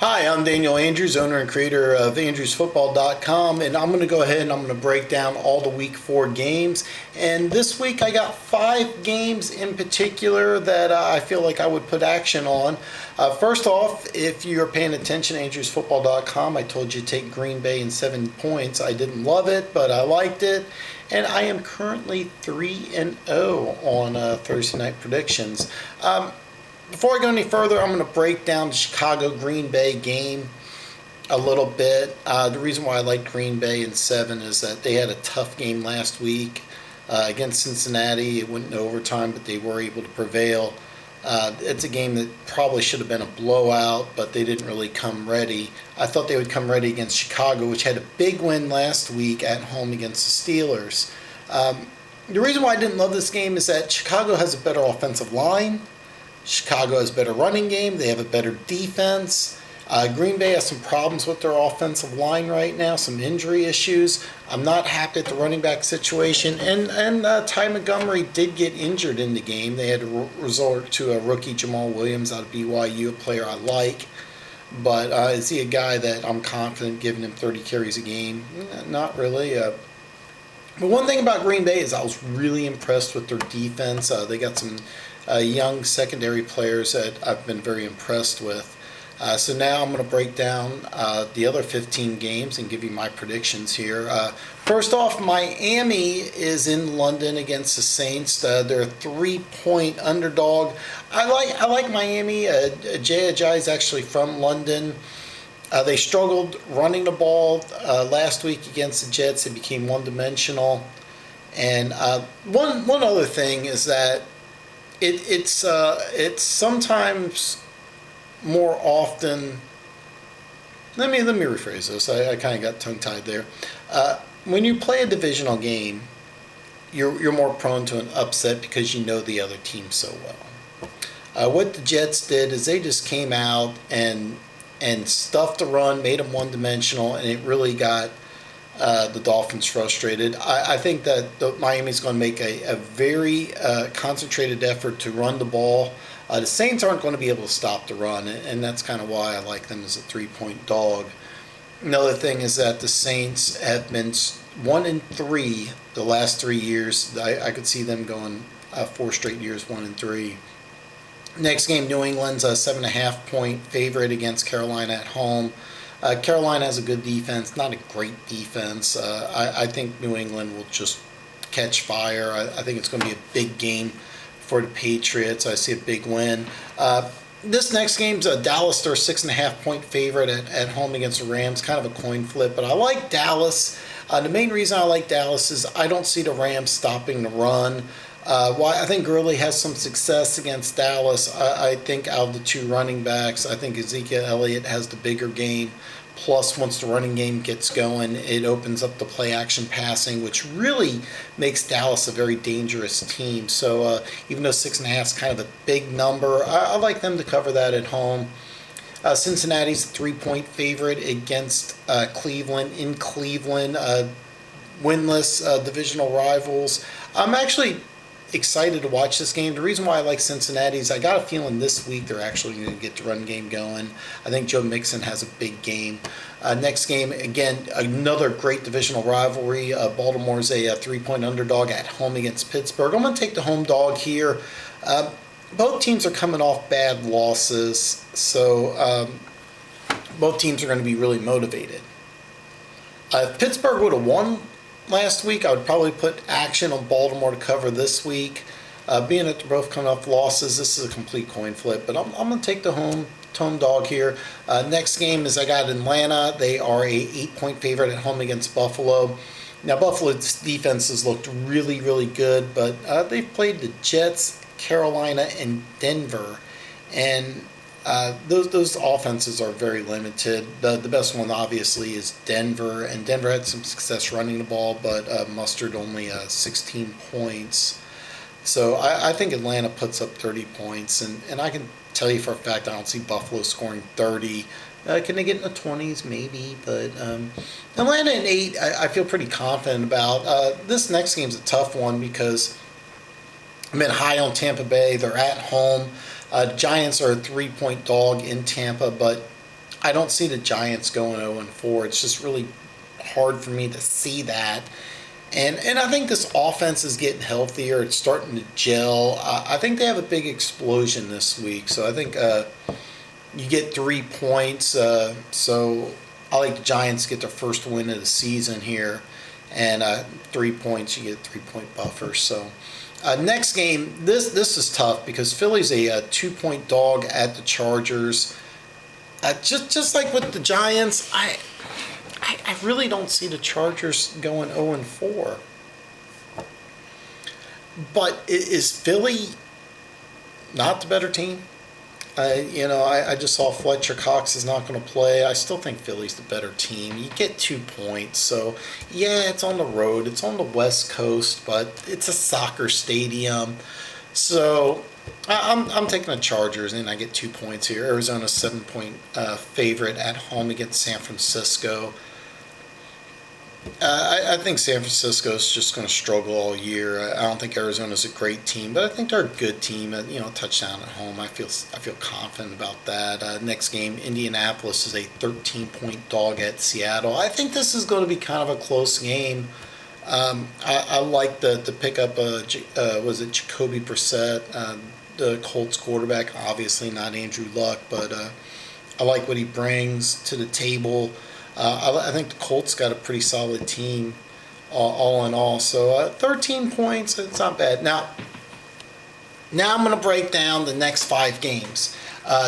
Hi, I'm Daniel Andrews, owner and creator of Andrewsfootball.com, and I'm going to go ahead and I'm going to break down all the Week 4 games. And this week I got 5 games in particular that I feel like I would put action on. First off, if you're paying attention to Andrewsfootball.com, I told you to take Green Bay in 7 points. I didn't love it, but I liked it. And I am currently 3-0 on Thursday night predictions. Before I go any further, I'm going to break down the Chicago-Green Bay game a little bit. The reason why I like Green Bay in 7 is that they had a tough game last week against Cincinnati. It went into overtime, but they were able to prevail. It's a game that probably should have been a blowout, but they didn't really come ready. I thought they would come ready against Chicago, which had a big win last week at home against the Steelers. The reason why I didn't love this game is that Chicago has a better offensive line. Chicago has a better running game. They have a better defense. Green Bay has some problems with their offensive line right now, some injury issues. I'm not happy at the running back situation. And Ty Montgomery did get injured in the game. They had to resort to a rookie, Jamal Williams, out of BYU, a player I like. But is he a guy that I'm confident giving him 30 carries a game? Not really. But one thing about Green Bay is I was really impressed with their defense. They got some young secondary players that I've been very impressed with. So now I'm going to break down the other 15 games and give you my predictions here. First off, Miami is in London against the Saints. They're a 3-point underdog. I like Miami. Jay Ajayi is actually from London. They struggled running the ball last week against the Jets. It became one-dimensional. And one other thing is that it's sometimes more often. Let me rephrase this. I kind of got tongue-tied there. When you play a divisional game, you're more prone to an upset because you know the other team so well. What the Jets did is they just came out and stuffed the run, made them one-dimensional, and it really got the Dolphins frustrated. I think that Miami's going to make a very concentrated effort to run the ball. The Saints aren't going to be able to stop the run, and that's kind of why I like them as a 3-point dog. Another thing is that the Saints have been 1-3 the last 3 years. I could see them going 4 straight years 1-3. Next game, New England's a 7.5-point favorite against Carolina at home. Carolina has a good defense, not a great defense. I think New England will just catch fire. I think it's going to be a big game for the Patriots. I see a big win. This next game's Dallas. They're a 6.5-point favorite at home against the Rams. Kind of a coin flip, but I like Dallas. The main reason I like Dallas is I don't see the Rams stopping the run. While I think Gurley has some success against Dallas, I think out of the 2 running backs, I think Ezekiel Elliott has the bigger game. Plus, once the running game gets going, it opens up the play-action passing, which really makes Dallas a very dangerous team. So even though 6.5 is kind of a big number, I like them to cover that at home. Cincinnati's a 3-point favorite against Cleveland in Cleveland. Winless divisional rivals. I'm actually excited to watch this game. The reason why I like Cincinnati is I got a feeling this week they're actually going to get the run game going. I think Joe Mixon has a big game. Next game, again, another great divisional rivalry. Baltimore's a 3-point underdog at home against Pittsburgh. I'm going to take the home dog here. Both teams are coming off bad losses, so both teams are going to be really motivated. If Pittsburgh would have won last week, I would probably put action on Baltimore to cover this week. Being that they're both coming off losses, this is a complete coin flip, but I'm going to take the home dog here. Next game is I got Atlanta. They are a 8-point favorite at home against Buffalo. Now, Buffalo's defense has looked really, really good, but they've played the Jets, Carolina, and Denver, and those offenses are very limited. The best one, obviously, is Denver, and Denver had some success running the ball, but mustered only 16 points. So I think Atlanta puts up 30 points, and I can tell you for a fact I don't see Buffalo scoring 30. Can they get in the 20s? Maybe, but Atlanta at 8, I feel pretty confident about. This next game's a tough one because I'm in high on Tampa Bay. They're at home. Giants are a 3-point dog in Tampa, but I don't see the Giants going 0-4. It's just really hard for me to see that. And I think this offense is getting healthier. It's starting to gel. I think they have a big explosion this week. So I think you get 3 points. So I like the Giants to get their first win of the season here. And 3 points, you get a 3-point buffer. So next game, this is tough because Philly's a 2-point dog at the Chargers. Just like with the Giants, I really don't see the Chargers going 0-4. But is Philly not the better team? I just saw Fletcher Cox is not going to play. I still think Philly's the better team. You get 2 points. So, yeah, it's on the road. It's on the West Coast, but it's a soccer stadium. So, I'm taking the Chargers, and I get 2 points here. Arizona's 7-point favorite at home against San Francisco. I think San Francisco is just going to struggle all year. I don't think Arizona's a great team, but I think they're a good team. Touchdown at home. I feel confident about that. Next game, Indianapolis is a 13-point dog at Seattle. I think this is going to be kind of a close game. I like the pickup. Was it Jacoby Brissett, the Colts quarterback? Obviously not Andrew Luck, but I like what he brings to the table. I think the Colts got a pretty solid team, all in all. So 13 points, it's not bad. Now I'm going to break down the next 5 games.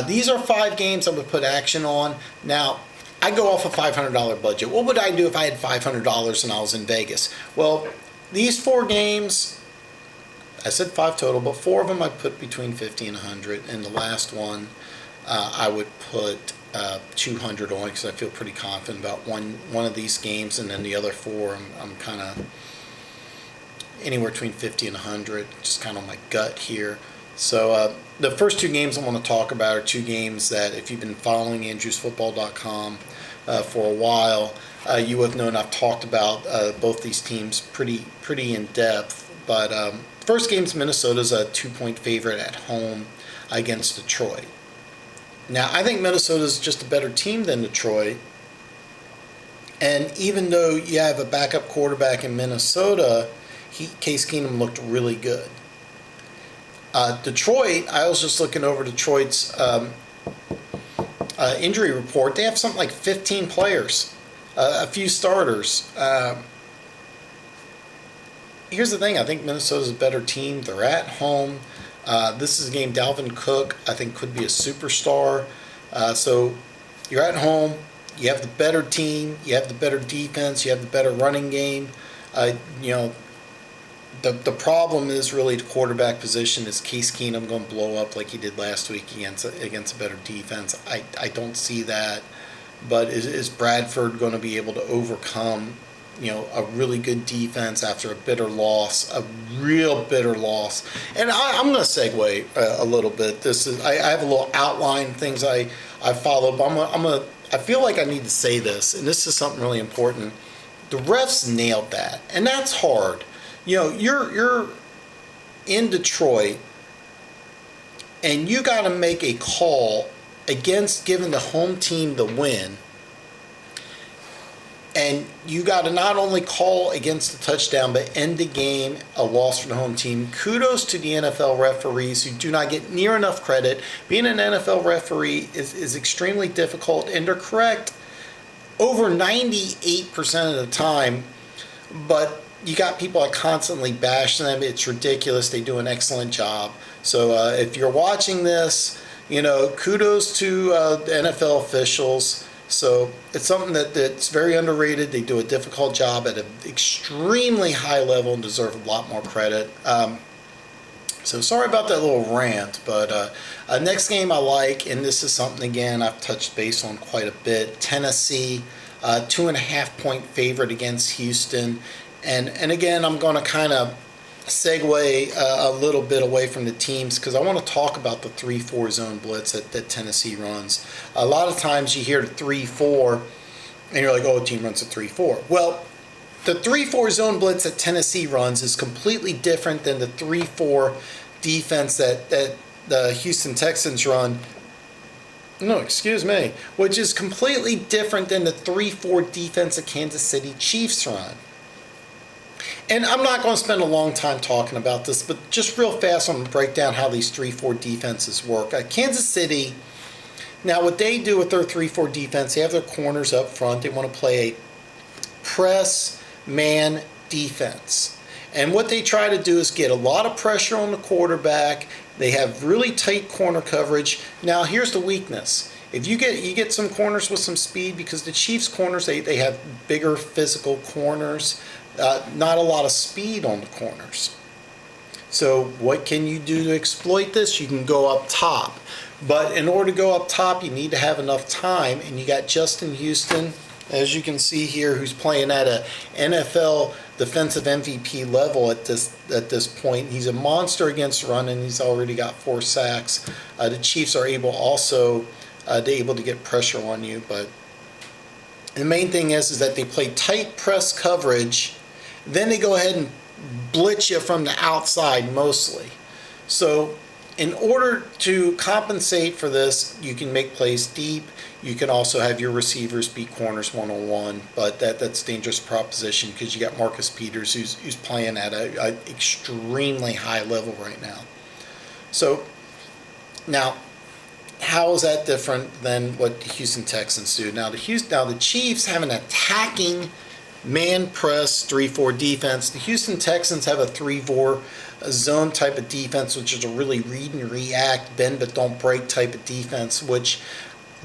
These are 5 games I would put action on. Now, I go off a $500 budget. What would I do if I had $500 and I was in Vegas? Well, these 4 games, I said 5 total, but 4 of them I put between 50 and 100, and the last one I would put 200 on because I feel pretty confident about one of these games, and then the other 4 I'm kind of anywhere between 50 and 100, just kind of my gut here. So the first 2 games I want to talk about are 2 games that if you've been following Andrewsfootball.com for a while, you have known I've talked about both these teams pretty in depth. But first game's Minnesota's a 2-point favorite at home against Detroit. Now, I think Minnesota's just a better team than Detroit. And even though you have a backup quarterback in Minnesota, Case Keenum looked really good. Detroit, I was just looking over Detroit's injury report. They have something like 15 players, a few starters. Here's the thing. I think Minnesota's a better team. They're at home. This is a game Dalvin Cook, I think, could be a superstar. So you're at home. You have the better team. You have the better defense. You have the better running game. The problem is really the quarterback position. Is Case Keenum going to blow up like he did last week against a better defense? I don't see that. But is Bradford going to be able to overcome a really good defense after a bitter loss, a real bitter loss? And I'm going to segue a little bit. I have a little outline things I follow, but I feel like I need to say this, and this is something really important. The refs nailed that, and that's hard. You're in Detroit, and you got to make a call against giving the home team the win. And you got to not only call against the touchdown, but end the game a loss for the home team. Kudos to the NFL referees who do not get near enough credit. Being an NFL referee is extremely difficult, and they're correct over 98% of the time. But you got people that constantly bash them. It's ridiculous. They do an excellent job. So if you're watching this, kudos to the NFL officials. So it's something that's very underrated. They do a difficult job at an extremely high level and deserve a lot more credit. So sorry about that little rant, but next game I like, and this is something, again, I've touched base on quite a bit. Tennessee, 2.5-point favorite against Houston. And again, I'm going to kind of segue a little bit away from the teams because I want to talk about the 3-4 zone blitz that Tennessee runs. A lot of times you hear the 3-4 and you're like, oh, a team runs a 3-4. Well, the 3-4 zone blitz that Tennessee runs is completely different than the 3-4 defense that the Houston Texans run. No, excuse me. Which is completely different than the 3-4 defense the Kansas City Chiefs run. And I'm not going to spend a long time talking about this, but just real fast, I'm going to break down how these 3-4 defenses work. Kansas City, now what they do with their 3-4 defense, they have their corners up front. They want to play a press man defense. And what they try to do is get a lot of pressure on the quarterback. They have really tight corner coverage. Now here's the weakness. If you get some corners with some speed, because the Chiefs corners, they have bigger physical corners, not a lot of speed on the corners. So what can you do to exploit this? You can go up top. But in order to go up top, you need to have enough time. And you got Justin Houston, as you can see here, who's playing at a NFL defensive MVP level at this point. He's a monster against run, and he's already got 4 sacks. The Chiefs are able to get pressure on you, but the main thing is that they play tight press coverage, then they go ahead and blitz you from the outside mostly. So in order to compensate for this, you can make plays deep. You can also have your receivers beat corners one-on-one, but that's a dangerous proposition because you got Marcus Peters who's playing at an extremely high level right now. So now, how is that different than what the Houston Texans do? Now the Chiefs have an attacking man press 3-4 defense. The Houston Texans have a 3-4 zone type of defense, which is a really read and react, bend but don't break type of defense, which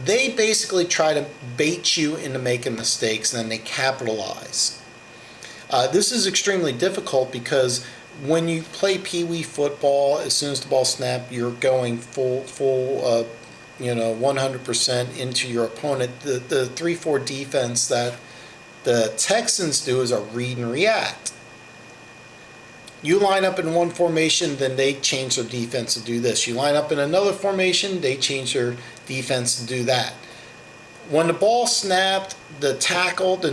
they basically try to bait you into making mistakes, and then they capitalize. This is extremely difficult because when you play pee-wee football, as soon as the ball snaps, you're going full 100% into your opponent. The 3-4 defense that the Texans do is a read and react. You line up in one formation, then they change their defense to do this. You line up in another formation, they change their defense to do that. When the ball snapped, the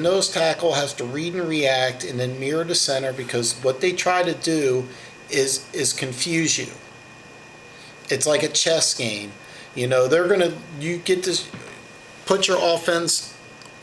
nose tackle has to read and react and then mirror the center, because what they try to do is confuse you. It's like a chess game. You get this, put your offense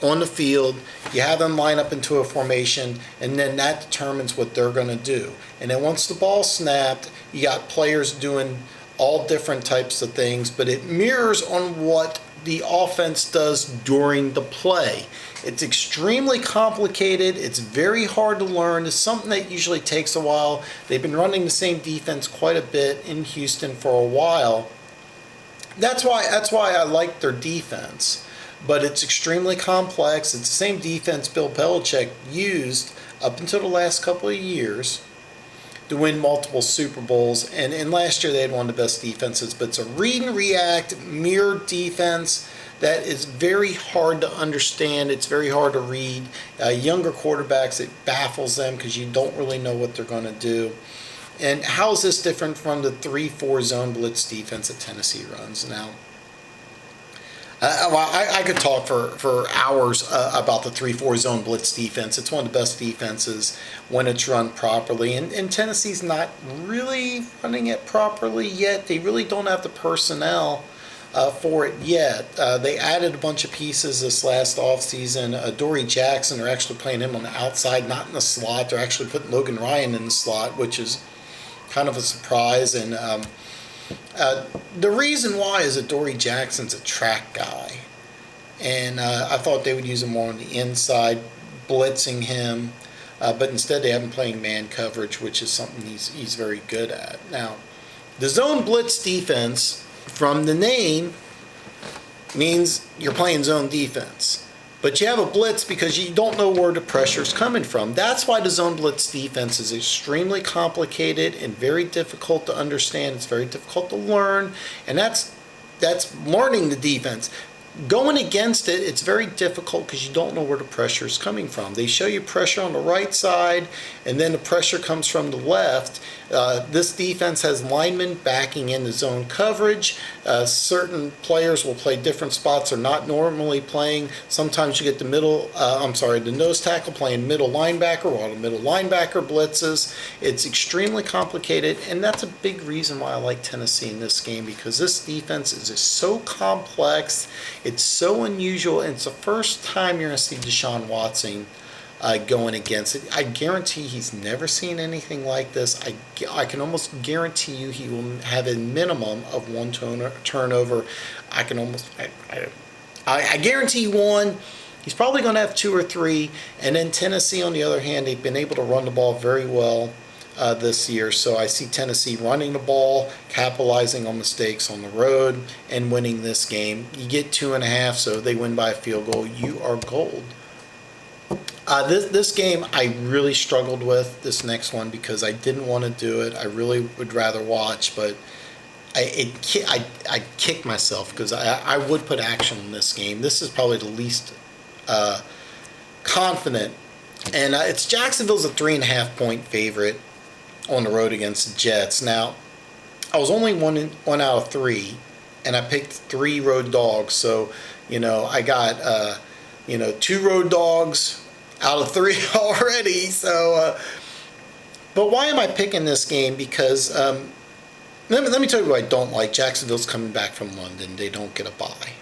on the field, you have them line up into a formation, and then that determines what they're going to do. And then once the ball snapped, you got players doing all different types of things, but it mirrors on what the offense does during the play. It's extremely complicated. It's very hard to learn. It's something that usually takes a while. They've been running the same defense quite a bit in Houston for a while. That's why I like their defense. But it's extremely complex. It's the same defense Bill Belichick used up until the last couple of years to win multiple Super Bowls. And last year they had one of the best defenses. But it's a read and react, mirror defense that is very hard to understand. It's very hard to read. Younger quarterbacks, it baffles them because you don't really know what they're going to do. And how is this different from the 3-4 zone blitz defense that Tennessee runs now? I could talk for hours about the 3-4 zone blitz defense. It's one of the best defenses when it's run properly. And Tennessee's not really running it properly yet. They really don't have the personnel for it yet. They added a bunch of pieces this last offseason. Adoree Jackson, they're actually playing him on the outside, not in the slot. They're actually putting Logan Ryan in the slot, which is kind of a surprise. And the reason why is that Adoree Jackson's a track guy, and I thought they would use him more on the inside, blitzing him, but instead they have him playing man coverage, which is something he's very good at. Now, the zone blitz defense, from the name, means you're playing zone defense. But you have a blitz because you don't know where the pressure is coming from. That's why the zone blitz defense is extremely complicated and very difficult to understand. It's very difficult to learn, and that's learning the defense. Going against it, it's very difficult because you don't know where the pressure is coming from. They show you pressure on the right side, and then the pressure comes from the left. This defense has linemen backing in the zone coverage. Certain players will play different spots they're not normally playing. Sometimes you get the nose tackle playing middle linebacker while the middle linebacker blitzes. It's extremely complicated, and that's a big reason why I like Tennessee in this game, because this defense is just so complex. It's so unusual, and it's the first time you're going to see Deshaun Watson going against it. I guarantee he's never seen anything like this. I can almost guarantee you he will have a minimum of one turnover. I guarantee one. He's probably going to have 2 or 3. And then Tennessee, on the other hand, they've been able to run the ball very well this year. So I see Tennessee running the ball, capitalizing on mistakes on the road, and winning this game. You get 2.5, so they win by a field goal. You are gold. This game I really struggled with, this next one, because I didn't want to do it. I really would rather watch, but I kicked myself because I would put action on this game. This is probably the least confident, and it's Jacksonville's a 3.5-point favorite on the road against the Jets. Now, I was only one out of 3, and I picked 3 road dogs, so I got 2 road dogs out of 3 already. So, but why am I picking this game? Because let me tell you what I don't like. Jacksonville's coming back from London. They don't get a bye.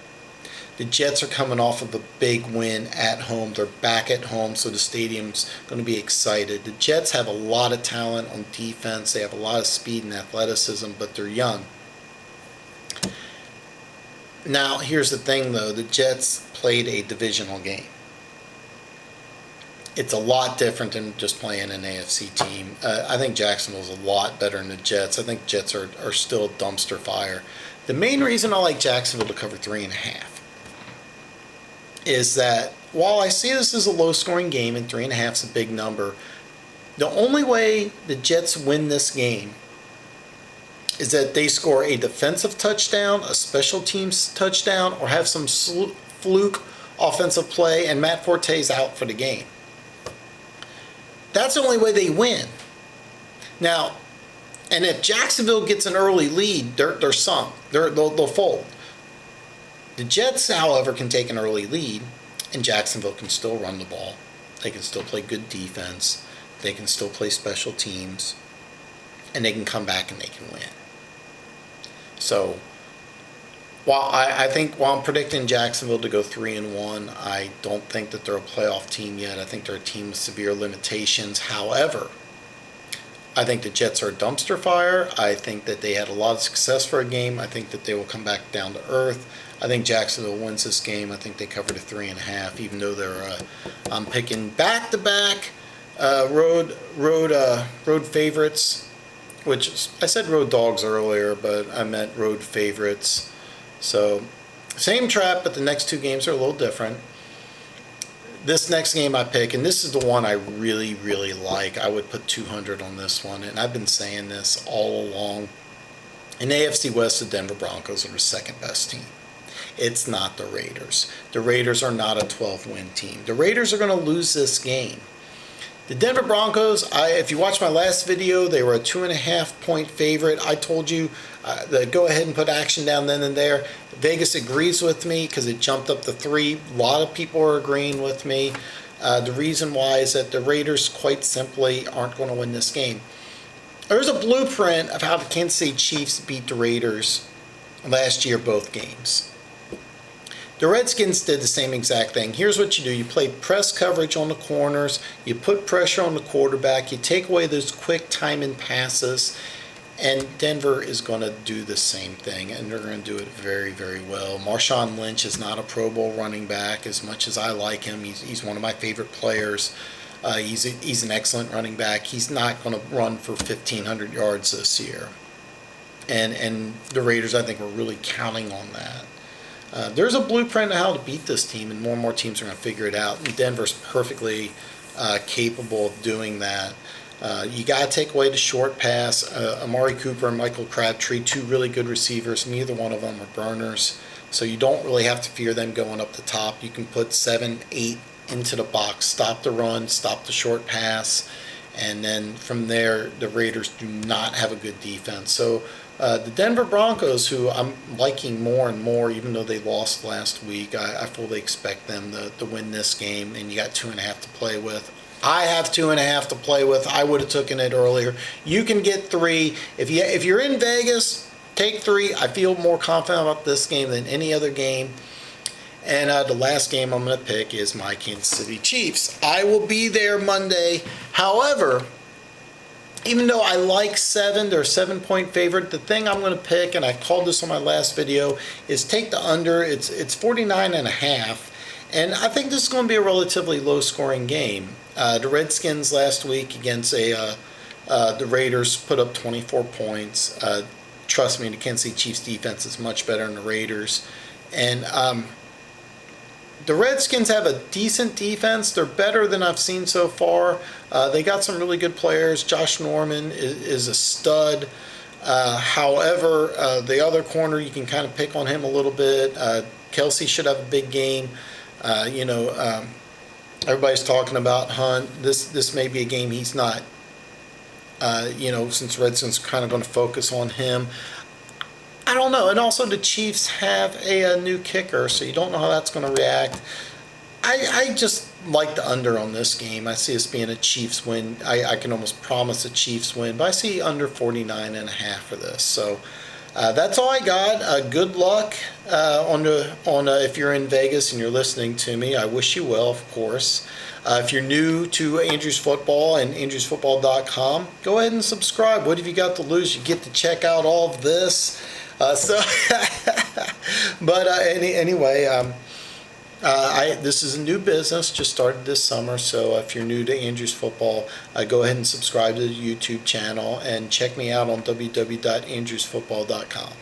The Jets are coming off of a big win at home. They're back at home, so the stadium's going to be excited. The Jets have a lot of talent on defense. They have a lot of speed and athleticism, but they're young. Now, here's the thing, though. The Jets played a divisional game. It's a lot different than just playing an AFC team. I think Jacksonville's a lot better than the Jets. I think Jets are still a dumpster fire. The main reason I like Jacksonville to cover 3.5 is that while I see this as a low-scoring game and 3.5 is a big number, the only way the Jets win this game is that they score a defensive touchdown, a special teams touchdown, or have some fluke offensive play, and Matt Forte's out for the game. That's the only way they win. Now, and if Jacksonville gets an early lead, they're sunk. They'll fold. The Jets, however, can take an early lead, and Jacksonville can still run the ball. They can still play good defense. They can still play special teams, and they can come back and they can win. So, while I'm predicting Jacksonville to go 3-1, I don't think that they're a playoff team yet. I think they're a team with severe limitations. However, I think the Jets are a dumpster fire. I think that they had a lot of success for a game. I think that they will come back down to earth. I think Jacksonville wins this game. I think they cover the 3.5, even though I'm picking back-to-back road favorites, which I said road dogs earlier, but I meant road favorites. So, same trap, but the next 2 games are a little different. This next game I pick, and this is the one I really, really like. I would put 200 on this one, and I've been saying this all along. In AFC West, the Denver Broncos are the second best team. It's not the Raiders. The Raiders are not a 12-win team. The Raiders are going to lose this game. The Denver Broncos, if you watch my last video, they were a 2.5-point favorite. I told you go ahead and put action down then and there. Vegas agrees with me because it jumped up to 3. A lot of people are agreeing with me. The reason why is that the Raiders, quite simply, aren't going to win this game. There's a blueprint of how the Kansas City Chiefs beat the Raiders last year, both games. The Redskins did the same exact thing. Here's what you do. You play press coverage on the corners. You put pressure on the quarterback. You take away those quick timing passes. And Denver is going to do the same thing. And they're going to do it very, very well. Marshawn Lynch is not a Pro Bowl running back. As much as I like him, he's one of my favorite players. He's an excellent running back. He's not going to run for 1,500 yards this year. And the Raiders, I think, were really counting on that. There's a blueprint of how to beat this team, and more teams are going to figure it out. And Denver's perfectly capable of doing that. You got to take away the short pass. Amari Cooper and Michael Crabtree, 2 really good receivers. Neither one of them are burners, so you don't really have to fear them going up the top. You can put 7, 8 into the box, stop the run, stop the short pass, And then from there, the Raiders do not have a good defense. So the Denver Broncos, who I'm liking more and more, even though they lost last week, I fully expect them to win this game. And you got 2.5 to play with. I have 2.5 to play with. I would have taken it earlier. You can get 3. If you're in Vegas, take 3. I feel more confident about this game than any other game. And the last game I'm going to pick is my Kansas City Chiefs. I will be there Monday. However, even though I like 7, they're a 7-point favorite, the thing I'm going to pick, and I called this on my last video, is take the under. It's 49.5. And I think this is going to be a relatively low-scoring game. The Redskins last week against the Raiders put up 24 points. Trust me, the Kansas City Chiefs defense is much better than the Raiders. And the Redskins have a decent defense. They're better than I've seen so far. They got some really good players. Josh Norman is a stud. However, the other corner, you can kind of pick on him a little bit. Kelsey should have a big game. Everybody's talking about Hunt. This may be a game he's not. Since Redskins are kind of going to focus on him. I don't know. And also the Chiefs have a new kicker, so you don't know how that's going to react. I just like the under on this game. I see this being a Chiefs win. I can almost promise a Chiefs win, but I see under 49.5 for this. So that's all I got. Good luck if you're in Vegas and you're listening to me. I wish you well, of course. If you're new to Andrews Football and Andrewsfootball.com, go ahead and subscribe. What have you got to lose? You get to check out all of this. Anyway, this is a new business, just started this summer. So if you're new to Andrews Football, go ahead and subscribe to the YouTube channel and check me out on www.andrewsfootball.com.